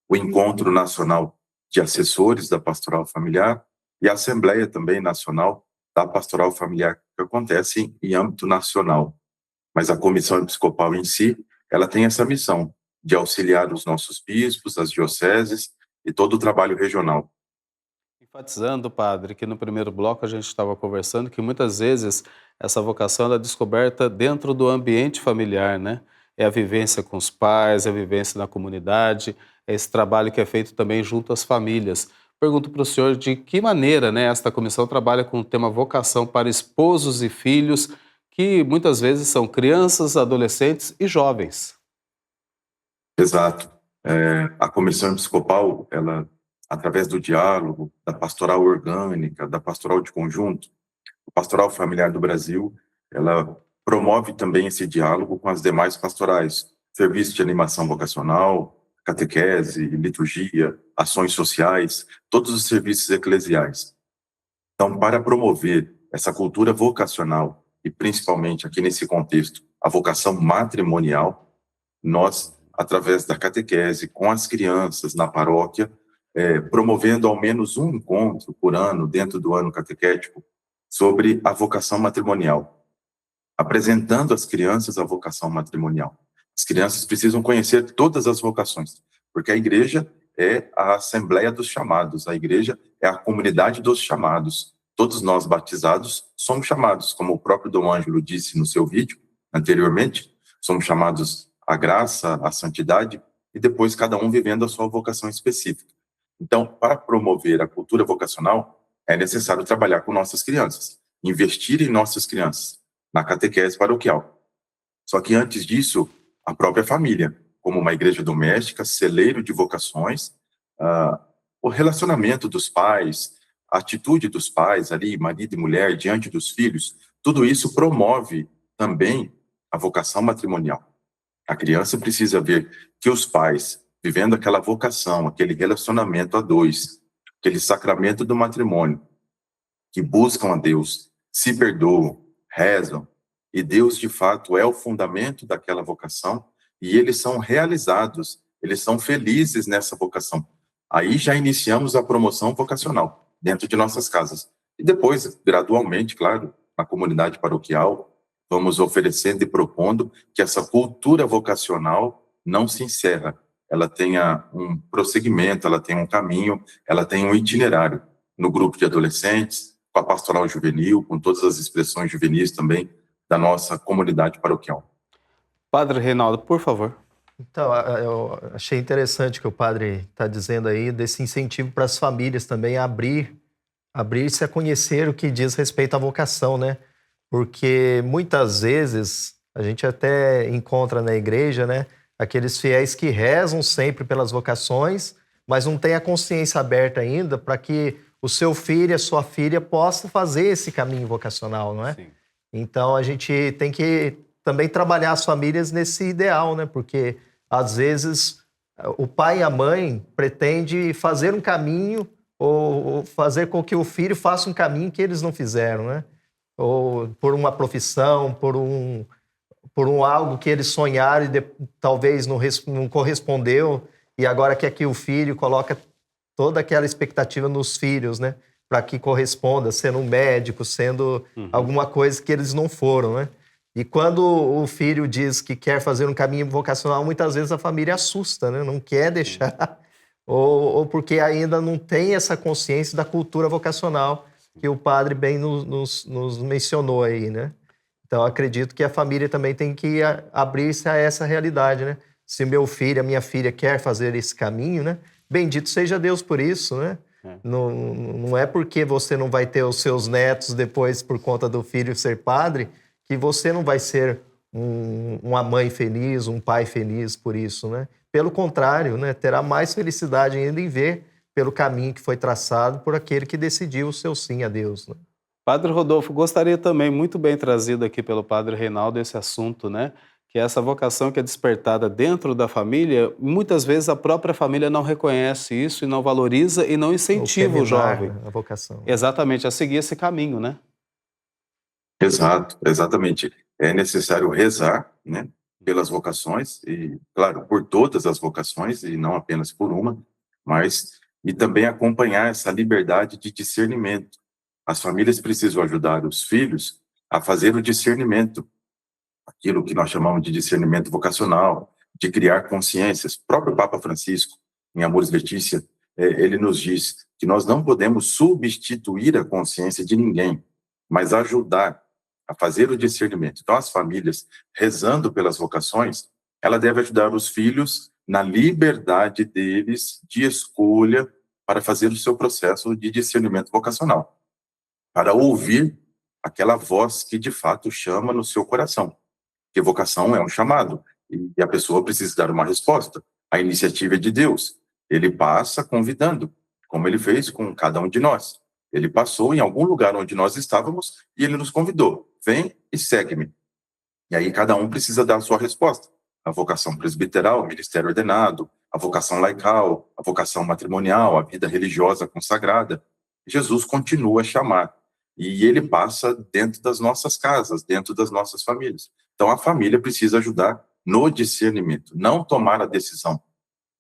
o Encontro Nacional de Assessores da Pastoral Familiar e a Assembleia também Nacional da Pastoral Familiar, que acontece em âmbito nacional. Mas a Comissão Episcopal em si, ela tem essa missão de auxiliar os nossos bispos, as dioceses e todo o trabalho regional. Enfatizando, padre, que no primeiro bloco a gente estava conversando que muitas vezes essa vocação ela é descoberta dentro do ambiente familiar, né? É a vivência com os pais, é a vivência na comunidade, é esse trabalho que é feito também junto às famílias. Pergunto para o senhor de que maneira, né, esta comissão trabalha com o tema vocação para esposos e filhos, que muitas vezes são crianças, adolescentes e jovens. Exato. A Comissão Episcopal, ela, através do diálogo, da pastoral orgânica, da pastoral de conjunto, a Pastoral Familiar do Brasil, ela promove também esse diálogo com as demais pastorais, serviço de animação vocacional, catequese, liturgia, ações sociais, todos os serviços eclesiais. Então, para promover essa cultura vocacional, e principalmente aqui nesse contexto, a vocação matrimonial, nós, através da catequese, com as crianças na paróquia, promovendo ao menos um encontro por ano, dentro do ano catequético, sobre a vocação matrimonial, apresentando às crianças a vocação matrimonial. As crianças precisam conhecer todas as vocações, porque a igreja é a assembleia dos chamados, a igreja é a comunidade dos chamados. Todos nós batizados somos chamados, como o próprio Dom Ângelo disse no seu vídeo anteriormente, somos chamados à graça, à santidade, e depois cada um vivendo a sua vocação específica. Então, para promover a cultura vocacional, é necessário trabalhar com nossas crianças, investir em nossas crianças, na catequese paroquial. Só que antes disso, a própria família, como uma igreja doméstica, celeiro de vocações, o relacionamento dos pais, a atitude dos pais ali, marido e mulher, diante dos filhos, tudo isso promove também a vocação matrimonial. A criança precisa ver que os pais, vivendo aquela vocação, aquele relacionamento a dois, aquele sacramento do matrimônio, que buscam a Deus, se perdoam, rezam, e Deus, de fato, é o fundamento daquela vocação, e eles são realizados, eles são felizes nessa vocação. Aí já iniciamos a promoção vocacional dentro de nossas casas. E depois, gradualmente, claro, na comunidade paroquial, vamos oferecendo e propondo que essa cultura vocacional não se encerra. Ela tenha um prosseguimento, ela tenha um caminho, ela tenha um itinerário no grupo de adolescentes, com a pastoral juvenil, com todas as expressões juvenis também da nossa comunidade paroquial. Padre Reinaldo, por favor. Então, eu achei interessante o que o padre está dizendo aí, desse incentivo para as famílias também a abrir-se a conhecer o que diz respeito à vocação, né? Porque muitas vezes a gente até encontra na igreja, né, aqueles fiéis que rezam sempre pelas vocações, mas não tem a consciência aberta ainda para que o seu filho e a sua filha possam fazer esse caminho vocacional, não é? Sim. Então a gente tem que também trabalhar as famílias nesse ideal, né? Porque às vezes o pai e a mãe pretendem fazer um caminho ou fazer com que o filho faça um caminho que eles não fizeram, né? Ou por uma profissão, por um algo que eles sonharam e talvez não correspondeu, e agora quer que o filho coloca toda aquela expectativa nos filhos, né? Para que corresponda, sendo um médico, sendo alguma coisa que eles não foram, né? E quando o filho diz que quer fazer um caminho vocacional, muitas vezes a família assusta, né? Não quer deixar, ou porque ainda não tem essa consciência da cultura vocacional que o padre bem nos mencionou aí, né? Então, acredito que a família também tem que abrir-se a essa realidade, né? Se meu filho, a minha filha quer fazer esse caminho, né? Bendito seja Deus por isso, né? Não é porque você não vai ter os seus netos depois por conta do filho ser padre que você não vai ser uma mãe feliz, um pai feliz por isso, né? Pelo contrário, né? Terá mais felicidade ainda em ver pelo caminho que foi traçado por aquele que decidiu o seu sim a Deus, né? Padre Rodolfo, gostaria também, muito bem trazido aqui pelo Padre Reinaldo, esse assunto, né? Que é essa vocação que é despertada dentro da família, muitas vezes a própria família não reconhece isso e não valoriza e não incentiva o jovem. A vocação. Exatamente, a seguir esse caminho, né? Exato, exatamente. É necessário rezar, né, pelas vocações e, claro, por todas as vocações e não apenas por uma, mas e também acompanhar essa liberdade de discernimento. As famílias precisam ajudar os filhos a fazer o discernimento, aquilo que nós chamamos de discernimento vocacional, de criar consciências. O próprio Papa Francisco, em Amoris Laetitia, ele nos diz que nós não podemos substituir a consciência de ninguém, mas ajudar a fazer o discernimento. Então, as famílias, rezando pelas vocações, ela deve ajudar os filhos na liberdade deles de escolha para fazer o seu processo de discernimento vocacional, para ouvir aquela voz que, de fato, chama no seu coração. Porque vocação é um chamado, e a pessoa precisa dar uma resposta. A iniciativa é de Deus. Ele passa convidando, como ele fez com cada um de nós. Ele passou em algum lugar onde nós estávamos e ele nos convidou. Vem e segue-me. E aí cada um precisa dar a sua resposta. A vocação presbiteral, o ministério ordenado, a vocação laical, a vocação matrimonial, a vida religiosa consagrada. Jesus continua a chamar. E ele passa dentro das nossas casas, dentro das nossas famílias. Então, a família precisa ajudar no discernimento, não tomar a decisão.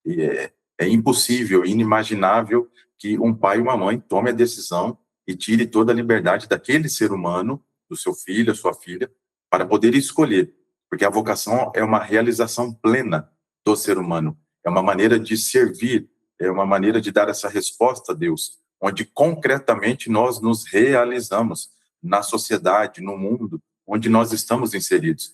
E é impossível, inimaginável que um pai e uma mãe tome a decisão e tire toda a liberdade daquele ser humano, do seu filho, a sua filha, para poder escolher. Porque a vocação é uma realização plena do ser humano. É uma maneira de servir, é uma maneira de dar essa resposta a Deus, onde concretamente nós nos realizamos na sociedade, no mundo, onde nós estamos inseridos.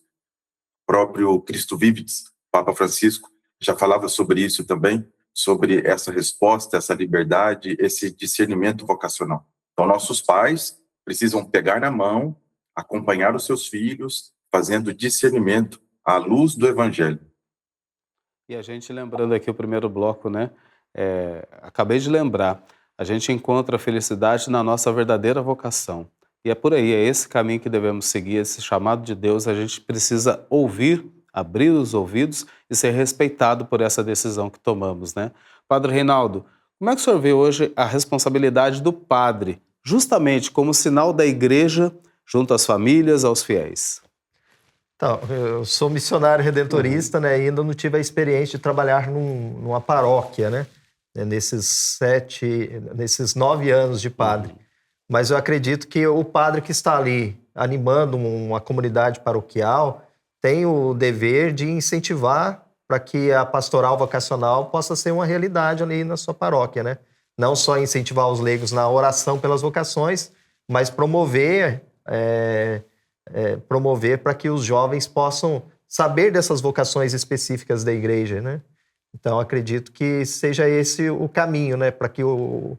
O próprio Cristo Vivits, Papa Francisco, já falava sobre isso também, sobre essa resposta, essa liberdade, esse discernimento vocacional. Então, nossos pais precisam pegar na mão, acompanhar os seus filhos, fazendo discernimento à luz do Evangelho. E a gente lembrando aqui o primeiro bloco, né? Acabei de lembrar, a gente encontra a felicidade na nossa verdadeira vocação. E é por aí, é esse caminho que devemos seguir, esse chamado de Deus, a gente precisa ouvir, abrir os ouvidos e ser respeitado por essa decisão que tomamos, né? Padre Reinaldo, como é que o senhor vê hoje a responsabilidade do padre, justamente como sinal da igreja junto às famílias, aos fiéis? Então, eu sou missionário redentorista, né? E ainda não tive a experiência de trabalhar numa paróquia, né? Nesses 9 anos de padre. Mas eu acredito que o padre que está ali animando uma comunidade paroquial tem o dever de incentivar para que a pastoral vocacional possa ser uma realidade ali na sua paróquia, né? Não só incentivar os leigos na oração pelas vocações, mas promover para que os jovens possam saber dessas vocações específicas da igreja, né? Então, acredito que seja esse o caminho, né? Para que o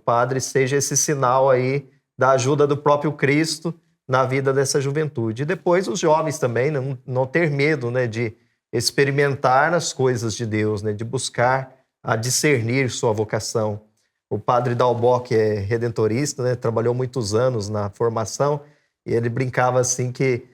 padre seja esse sinal aí da ajuda do próprio Cristo na vida dessa juventude. E depois os jovens também, não ter medo, né? De experimentar as coisas de Deus, né? De buscar a discernir sua vocação. O padre Dalbó, que é redentorista, né? Trabalhou muitos anos na formação, e ele brincava assim que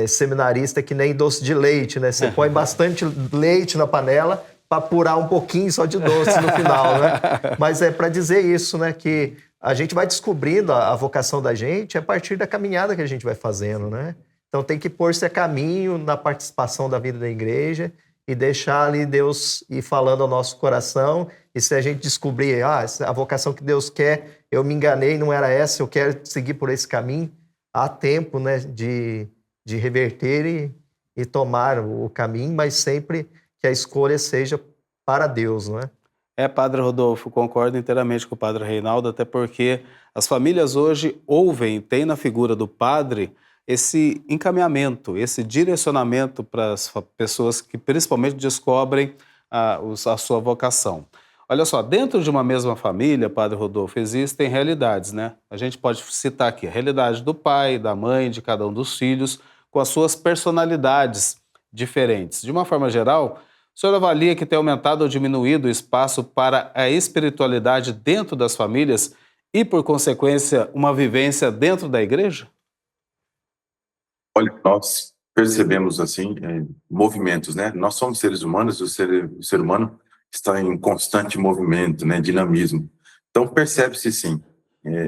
seminarista é que nem doce de leite, né? Você põe bastante leite na panela para apurar um pouquinho só de doce no final, né? Mas é para dizer isso, né? Que a gente vai descobrindo a vocação da gente a partir da caminhada que a gente vai fazendo, né? Então tem que pôr-se a caminho na participação da vida da igreja e deixar ali Deus ir falando ao nosso coração. E se a gente descobrir, a vocação que Deus quer, eu me enganei, não era essa, eu quero seguir por esse caminho, há tempo, né, de reverter e tomar o caminho, mas sempre que a escolha seja para Deus, não é? Padre Rodolfo, concordo inteiramente com o Padre Reinaldo, até porque as famílias hoje ouvem, têm na figura do padre esse encaminhamento, esse direcionamento para as pessoas que principalmente descobrem a sua vocação. Olha só, dentro de uma mesma família, Padre Rodolfo, existem realidades, né? A gente pode citar aqui a realidade do pai, da mãe, de cada um dos filhos, com as suas personalidades diferentes. De uma forma geral, o senhor avalia que tem aumentado ou diminuído o espaço para a espiritualidade dentro das famílias e, por consequência, uma vivência dentro da igreja? Olha, nós percebemos, assim, movimentos, né? Nós somos seres humanos, o ser humano está em constante movimento, né? Dinamismo. Então, percebe-se, sim,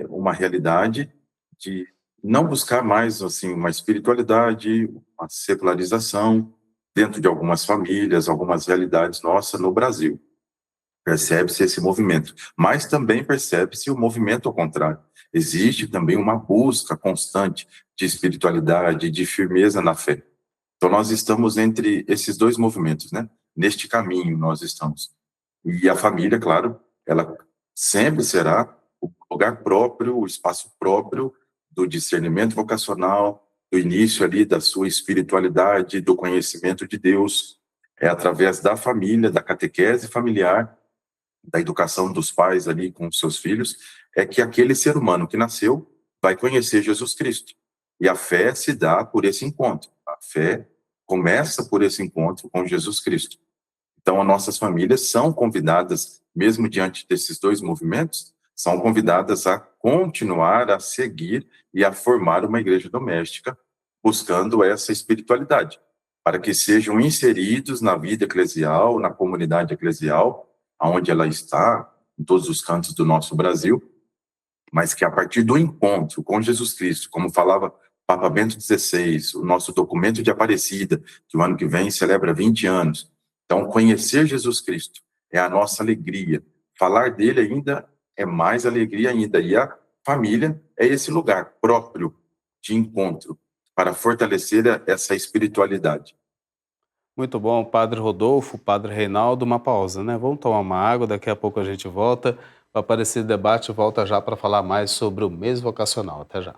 uma realidade de não buscar mais, assim, uma espiritualidade, uma secularização dentro de algumas famílias, algumas realidades nossas no Brasil. Percebe-se esse movimento, mas também percebe-se o movimento ao contrário. Existe também uma busca constante de espiritualidade, de firmeza na fé. Então, nós estamos entre esses dois movimentos, né? Neste caminho nós estamos. E a família, claro, ela sempre será o lugar próprio, o espaço próprio do discernimento vocacional, do início ali da sua espiritualidade, do conhecimento de Deus. É através da família, da catequese familiar, da educação dos pais ali com os seus filhos, é que aquele ser humano que nasceu vai conhecer Jesus Cristo. E a fé se dá por esse encontro. A fé começa por esse encontro com Jesus Cristo. Então, as nossas famílias são convidadas, mesmo diante desses dois movimentos, são convidadas a continuar a seguir e a formar uma igreja doméstica, buscando essa espiritualidade. para que sejam inseridos na vida eclesial, na comunidade eclesial, aonde ela está, em todos os cantos do nosso Brasil, mas que a partir do encontro com Jesus Cristo, como falava Papa Bento XVI, o nosso documento de Aparecida, que o ano que vem celebra 20 anos. Então, conhecer Jesus Cristo é a nossa alegria. Falar dele ainda é mais alegria ainda. E a família é esse lugar próprio de encontro para fortalecer essa espiritualidade. Muito bom, Padre Rodolfo, Padre Reinaldo, uma pausa, né? Vamos tomar uma água, daqui a pouco a gente volta. O Aparecido Debate volta já para falar mais sobre o mês vocacional. Até já.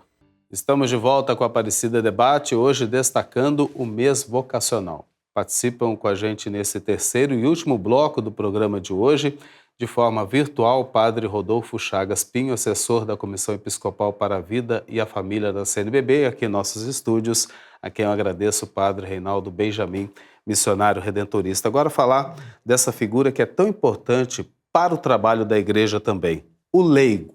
Estamos de volta com o Aparecida Debate, hoje destacando o mês vocacional. Participam com a gente nesse terceiro e último bloco do programa de hoje, de forma virtual, Padre Rodolfo Chagas Pinho, assessor da Comissão Episcopal para a Vida e a Família da CNBB, aqui em nossos estúdios, a quem eu agradeço, o Padre Reinaldo Benjamin, missionário redentorista. Agora falar dessa figura que é tão importante para o trabalho da igreja também, o leigo.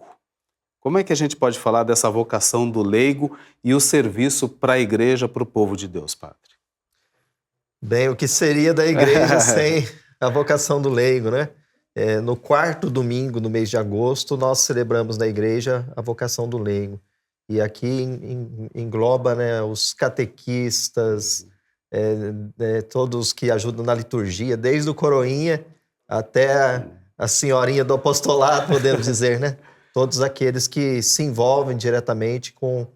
Como é que a gente pode falar dessa vocação do leigo e o serviço para a igreja, para o povo de Deus, Padre? Bem, o que seria da igreja sem a vocação do leigo, né? No quarto domingo do mês de agosto, nós celebramos na igreja a vocação do leigo. E aqui engloba, né, os catequistas, todos que ajudam na liturgia, desde o coroinha até a senhorinha do apostolado, podemos dizer, né? Todos aqueles que se envolvem diretamente com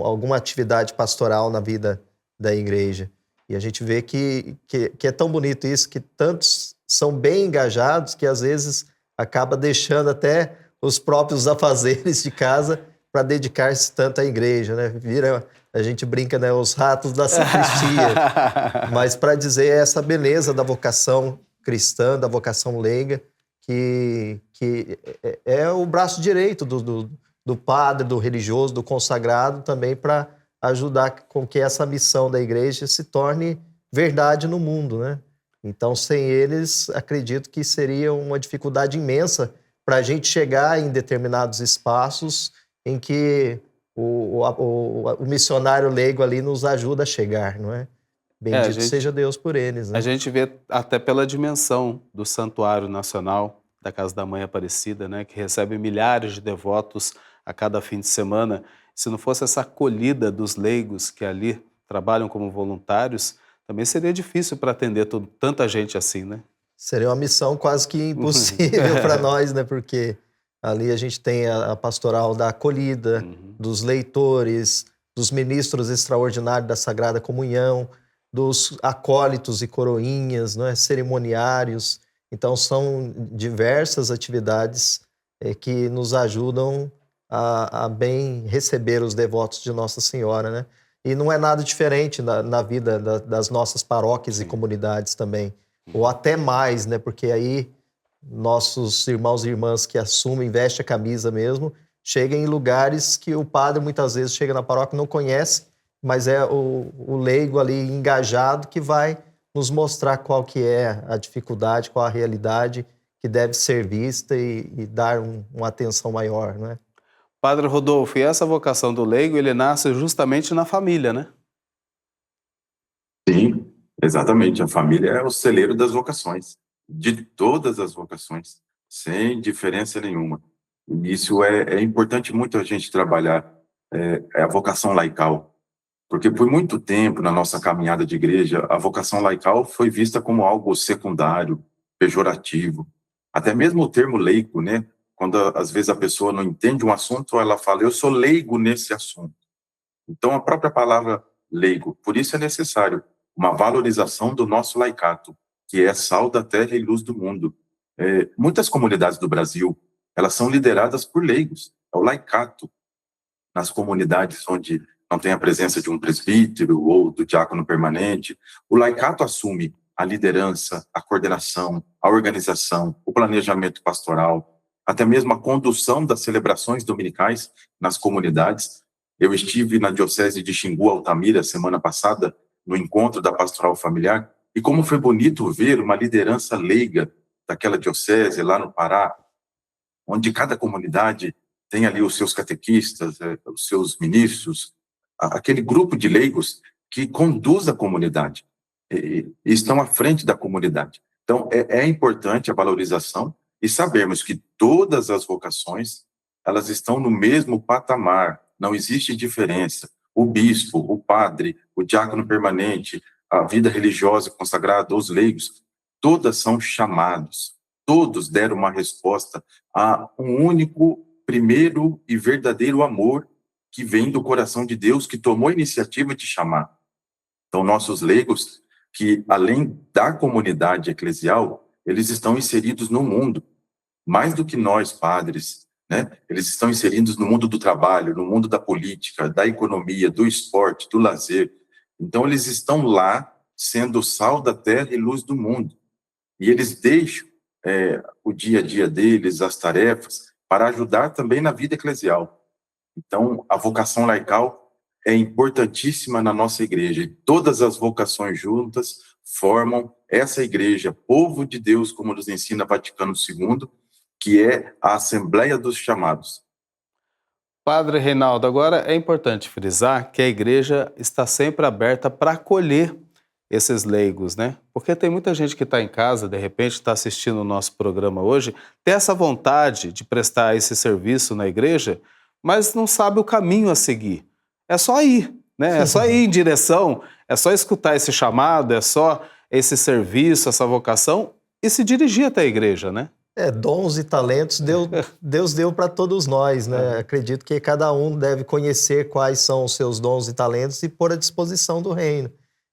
alguma atividade pastoral na vida da igreja. E a gente vê que é tão bonito isso, que tantos são bem engajados que às vezes acaba deixando até os próprios afazeres de casa para dedicar-se tanto à igreja, né? A gente brinca, né, os ratos da sacristia. Mas para dizer essa beleza da vocação cristã, da vocação leiga, que é o braço direito do padre, do religioso, do consagrado, também para ajudar com que essa missão da igreja se torne verdade no mundo, né? Então, sem eles, acredito que seria uma dificuldade imensa para a gente chegar em determinados espaços em que o missionário leigo ali nos ajuda a chegar, não é? Bendito seja Deus por eles, né? A gente vê até pela dimensão do Santuário Nacional da Casa da Mãe Aparecida, né, que recebe milhares de devotos a cada fim de semana. Se não fosse essa acolhida dos leigos que ali trabalham como voluntários, também seria difícil para atender tanta gente assim, né? Seria uma missão quase que impossível para nós, né? Porque ali a gente tem a pastoral da acolhida, dos leitores, dos ministros extraordinários da Sagrada Comunhão, dos acólitos e coroinhas, né? Cerimoniários. Então, são diversas atividades que nos ajudam a bem receber os devotos de Nossa Senhora, né? E não é nada diferente na vida das nossas paróquias e comunidades também. Ou até mais, né? Porque aí nossos irmãos e irmãs que assumem, vestem a camisa mesmo, chegam em lugares que o padre muitas vezes chega na paróquia e não conhece, mas é o leigo ali engajado que vai nos mostrar qual que é a dificuldade, qual a realidade que deve ser vista e dar uma atenção maior, não é? Padre Rodolfo, e essa vocação do leigo, ele nasce justamente na família, né? Sim, exatamente. A família é o celeiro das vocações, de todas as vocações, sem diferença nenhuma. E isso é importante muito a gente trabalhar, a vocação laical. Porque por muito tempo, na nossa caminhada de igreja, a vocação laical foi vista como algo secundário, pejorativo. Até mesmo o termo leigo, né? Quando às vezes a pessoa não entende um assunto, ela fala, eu sou leigo nesse assunto. Então, a própria palavra leigo, por isso é necessário uma valorização do nosso laicato, que é sal da terra e luz do mundo. Muitas comunidades do Brasil, elas são lideradas por leigos, é o laicato. Nas comunidades onde não tem a presença de um presbítero ou do diácono permanente, o laicato assume a liderança, a coordenação, a organização, o planejamento pastoral, até mesmo a condução das celebrações dominicais nas comunidades. Eu estive na Diocese de Xingu, Altamira, semana passada, no encontro da Pastoral Familiar, e como foi bonito ver uma liderança leiga daquela diocese lá no Pará, onde cada comunidade tem ali os seus catequistas, os seus ministros, aquele grupo de leigos que conduz a comunidade, e estão à frente da comunidade. Então, é importante a valorização e sabermos que todas as vocações, elas estão no mesmo patamar, não existe diferença. O bispo, o padre, o diácono permanente, a vida religiosa consagrada, os leigos, todas são chamados, todos deram uma resposta a um único, primeiro e verdadeiro amor que vem do coração de Deus, que tomou a iniciativa de chamar. Então, nossos leigos, que além da comunidade eclesial, eles estão inseridos no mundo, mais do que nós, padres, né? Eles estão inseridos no mundo do trabalho, no mundo da política, da economia, do esporte, do lazer. Então, eles estão lá sendo sal da terra e luz do mundo. E eles deixam o dia a dia deles, as tarefas, para ajudar também na vida eclesial. Então, a vocação laical é importantíssima na nossa igreja. E todas as vocações juntas formam essa igreja, povo de Deus, como nos ensina Vaticano II, que é a Assembleia dos Chamados. Padre Reinaldo, agora é importante frisar que a igreja está sempre aberta para acolher esses leigos, né? Porque tem muita gente que está em casa, de repente está assistindo o nosso programa hoje, tem essa vontade de prestar esse serviço na igreja, mas não sabe o caminho a seguir. É só ir, né? É só ir em direção, é só escutar esse chamado, é só esse serviço, essa vocação e se dirigir até a igreja, né? Dons e talentos Deus deu para todos nós, né? Acredito que cada um deve conhecer quais são os seus dons e talentos e pôr à disposição do reino.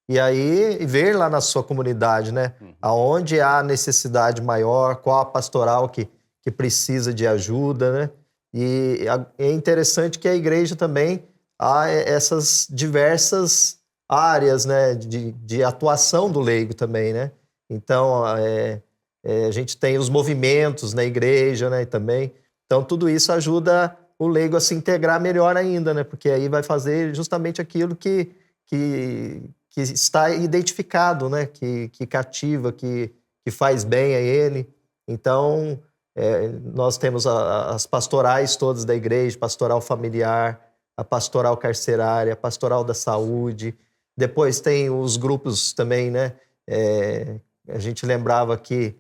E aí, ver lá na sua comunidade, né? Aonde há necessidade maior, qual a pastoral que precisa de ajuda, né? E é interessante que a igreja também há essas diversas áreas, né? De atuação do leigo também, né? Então, a gente tem os movimentos na igreja, né? Também. Então, tudo isso ajuda o leigo a se integrar melhor ainda, né? Porque aí vai fazer justamente aquilo que está identificado, né? Que cativa, que faz bem a ele. Então, nós temos as pastorais todas da igreja, pastoral familiar, a pastoral carcerária, a pastoral da saúde. Depois tem os grupos também, né? A gente lembrava aqui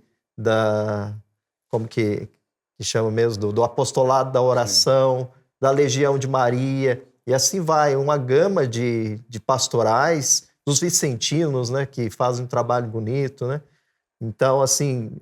como que chama mesmo, do apostolado da oração, da Legião de Maria, e assim vai, uma gama de pastorais, dos vicentinos, né, que fazem um trabalho bonito, né? Então, assim,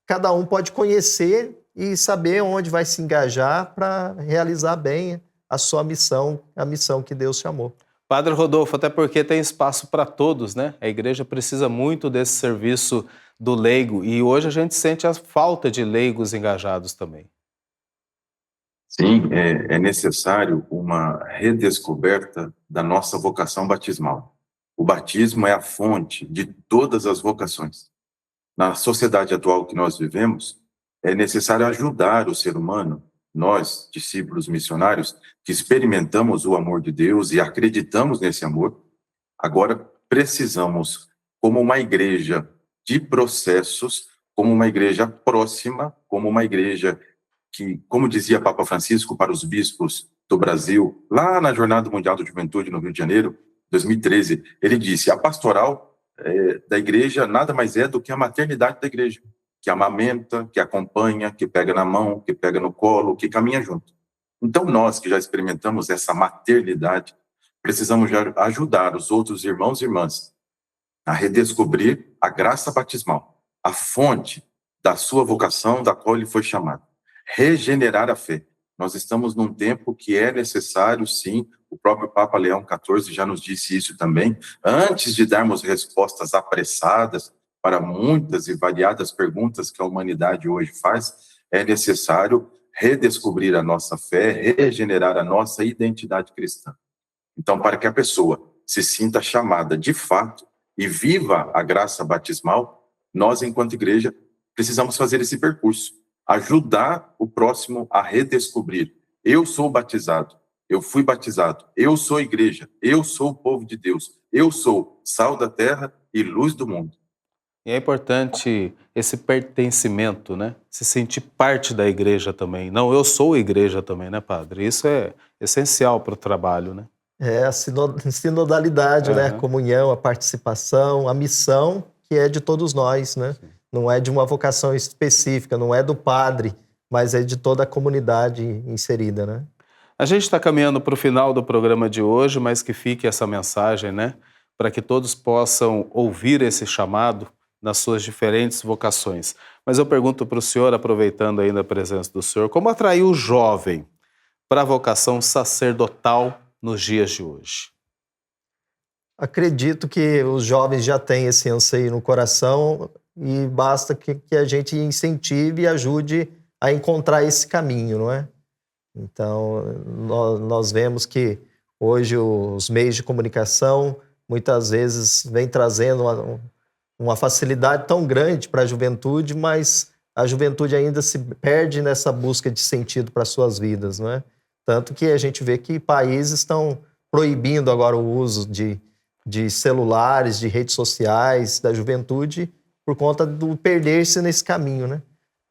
cada um pode conhecer e saber onde vai se engajar para realizar bem a sua missão, a missão que Deus chamou. Padre Rodolfo, até porque tem espaço para todos, né? A igreja precisa muito desse serviço do leigo e hoje a gente sente a falta de leigos engajados também. Sim, é necessário uma redescoberta da nossa vocação batismal. O batismo é a fonte de todas as vocações. Na sociedade atual que nós vivemos, é necessário ajudar o ser humano, nós, discípulos missionários, que experimentamos o amor de Deus e acreditamos nesse amor, agora precisamos, como uma igreja de processos, como uma igreja próxima, como uma igreja que, como dizia Papa Francisco para os bispos do Brasil, lá na Jornada Mundial da Juventude no Rio de Janeiro, 2013, ele disse: a pastoral da igreja nada mais é do que a maternidade da igreja, que amamenta, que acompanha, que pega na mão, que pega no colo, que caminha junto. Então, nós que já experimentamos essa maternidade, precisamos ajudar os outros irmãos e irmãs a redescobrir a graça batismal, a fonte da sua vocação, da qual ele foi chamado. Regenerar a fé. Nós estamos num tempo que é necessário, sim, o próprio Papa Leão XIV já nos disse isso também, antes de darmos respostas apressadas para muitas e variadas perguntas que a humanidade hoje faz, é necessário redescobrir a nossa fé, regenerar a nossa identidade cristã. Então, para que a pessoa se sinta chamada de fato e viva a graça batismal, nós, enquanto igreja, precisamos fazer esse percurso, ajudar o próximo a redescobrir: eu sou batizado, eu fui batizado, eu sou igreja, eu sou o povo de Deus, eu sou sal da terra e luz do mundo. E é importante esse pertencimento, né? Se sentir parte da igreja também. Não, eu sou igreja também, né, padre? Isso é essencial para o trabalho, né? É a sinodalidade, né? A Aham. comunhão, a participação, a missão que é de todos nós, né? Não é de uma vocação específica, não é do padre, mas é de toda a comunidade inserida, né? A gente está caminhando para o final do programa de hoje, mas que fique essa mensagem, né? Para que todos possam ouvir esse chamado nas suas diferentes vocações. Mas eu pergunto para o senhor, aproveitando ainda a presença do senhor, como atrair o jovem para a vocação sacerdotal nos dias de hoje? Acredito que os jovens já têm esse anseio no coração e basta que a gente incentive e ajude a encontrar esse caminho, não é? Então, nós vemos que hoje os meios de comunicação muitas vezes vêm trazendo uma facilidade tão grande para a juventude, mas a juventude ainda se perde nessa busca de sentido para suas vidas, não é? Tanto que a gente vê que países estão proibindo agora o uso de celulares, de redes sociais, da juventude, por conta do perder-se nesse caminho, né?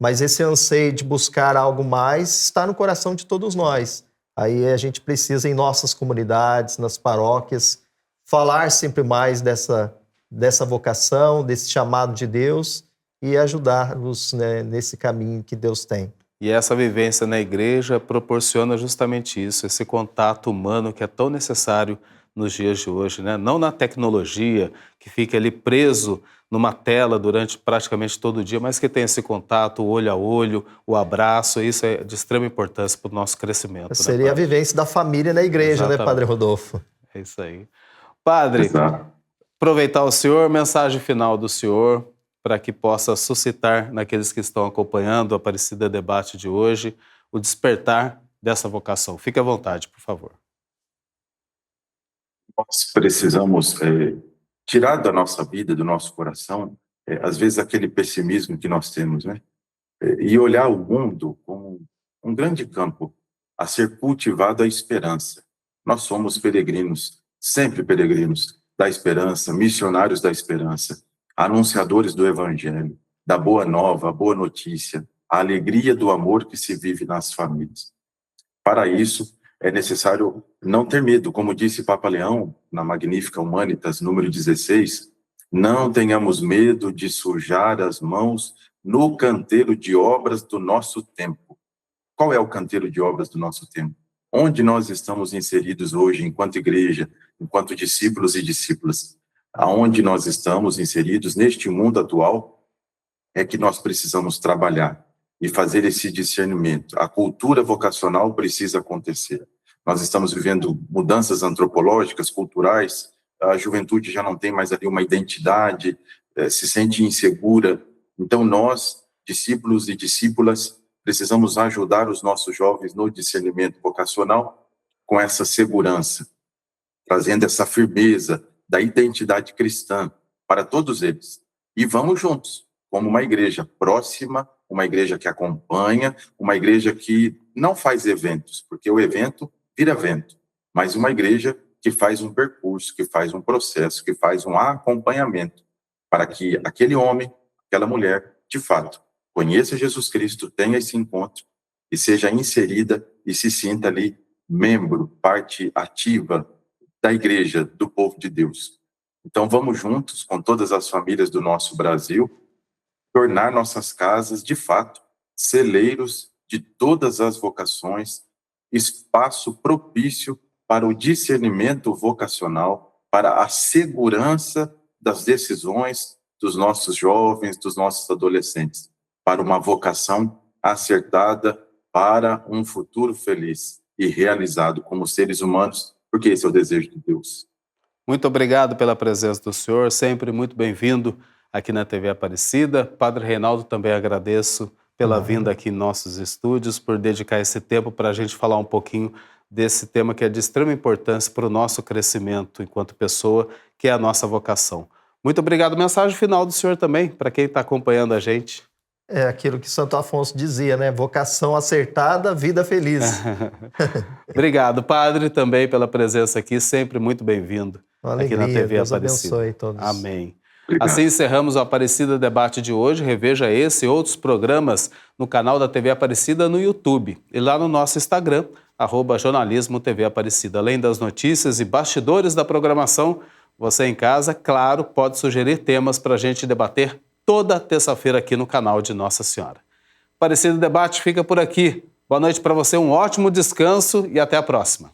Mas esse anseio de buscar algo mais está no coração de todos nós. Aí a gente precisa, em nossas comunidades, nas paróquias, falar sempre mais dessa vocação, desse chamado de Deus e ajudar-nos, né, nesse caminho que Deus tem. E essa vivência na igreja proporciona justamente isso, esse contato humano que é tão necessário nos dias de hoje, né? Não na tecnologia, que fica ali preso numa tela durante praticamente todo o dia, mas que tem esse contato, o olho a olho, o abraço, isso é de extrema importância para o nosso crescimento. Seria né, a vivência da família na igreja, Exatamente. né, Padre Rodolfo? É isso aí. Padre, Exato. aproveitar o senhor, mensagem final do senhor, para que possa suscitar naqueles que estão acompanhando o Aparecida Debate de hoje, o despertar dessa vocação. Fique à vontade, por favor. Nós precisamos tirar da nossa vida, do nosso coração, às vezes aquele pessimismo que nós temos, né? E olhar o mundo como um grande campo a ser cultivado a esperança. Nós somos peregrinos, sempre peregrinos da esperança, missionários da esperança, anunciadores do evangelho, da boa nova, a boa notícia, a alegria do amor que se vive nas famílias. Para isso, é necessário não ter medo, como disse Papa Leão, na Magnífica Humanitas, número 16, não tenhamos medo de sujar as mãos no canteiro de obras do nosso tempo. Qual é o canteiro de obras do nosso tempo? Onde nós estamos inseridos hoje, enquanto igreja, enquanto discípulos e discípulas? Aonde nós estamos inseridos neste mundo atual é que nós precisamos trabalhar e fazer esse discernimento. A cultura vocacional precisa acontecer. Nós estamos vivendo mudanças antropológicas, culturais, a juventude já não tem mais ali uma identidade, se sente insegura. Então nós, discípulos e discípulas, precisamos ajudar os nossos jovens no discernimento vocacional com essa segurança, trazendo essa firmeza da identidade cristã para todos eles. E vamos juntos, como uma igreja próxima, uma igreja que acompanha, uma igreja que não faz eventos, porque o evento vira vento, mas uma igreja que faz um percurso, que faz um processo, que faz um acompanhamento, para que aquele homem, aquela mulher, de fato, conheça Jesus Cristo, tenha esse encontro e seja inserida e se sinta ali membro, parte ativa da igreja, do povo de Deus. Então vamos juntos, com todas as famílias do nosso Brasil, tornar nossas casas, de fato, celeiros de todas as vocações, espaço propício para o discernimento vocacional, para a segurança das decisões dos nossos jovens, dos nossos adolescentes, para uma vocação acertada para um futuro feliz e realizado como seres humanos, porque esse é o desejo de Deus. Muito obrigado pela presença do senhor, sempre muito bem-vindo aqui na TV Aparecida. Padre Reinaldo, também agradeço pela vinda aqui em nossos estúdios, por dedicar esse tempo para a gente falar um pouquinho desse tema que é de extrema importância para o nosso crescimento enquanto pessoa, que é a nossa vocação. Muito obrigado. Mensagem final do senhor também, para quem está acompanhando a gente. É aquilo que Santo Afonso dizia, né? Vocação acertada, vida feliz. Obrigado, padre, também pela presença aqui, sempre muito bem-vindo aqui na TV Deus Aparecida. abençoe todos. Amém. Obrigado. Assim encerramos o Aparecida Debate de hoje. Reveja esse e outros programas no canal da TV Aparecida no YouTube e lá no nosso Instagram, @jornalismo TV Aparecida. Além das notícias e bastidores da programação, você em casa, claro, pode sugerir temas para a gente debater toda terça-feira aqui no canal de Nossa Senhora. Aparecida Debate fica por aqui. Boa noite para você, um ótimo descanso e até a próxima.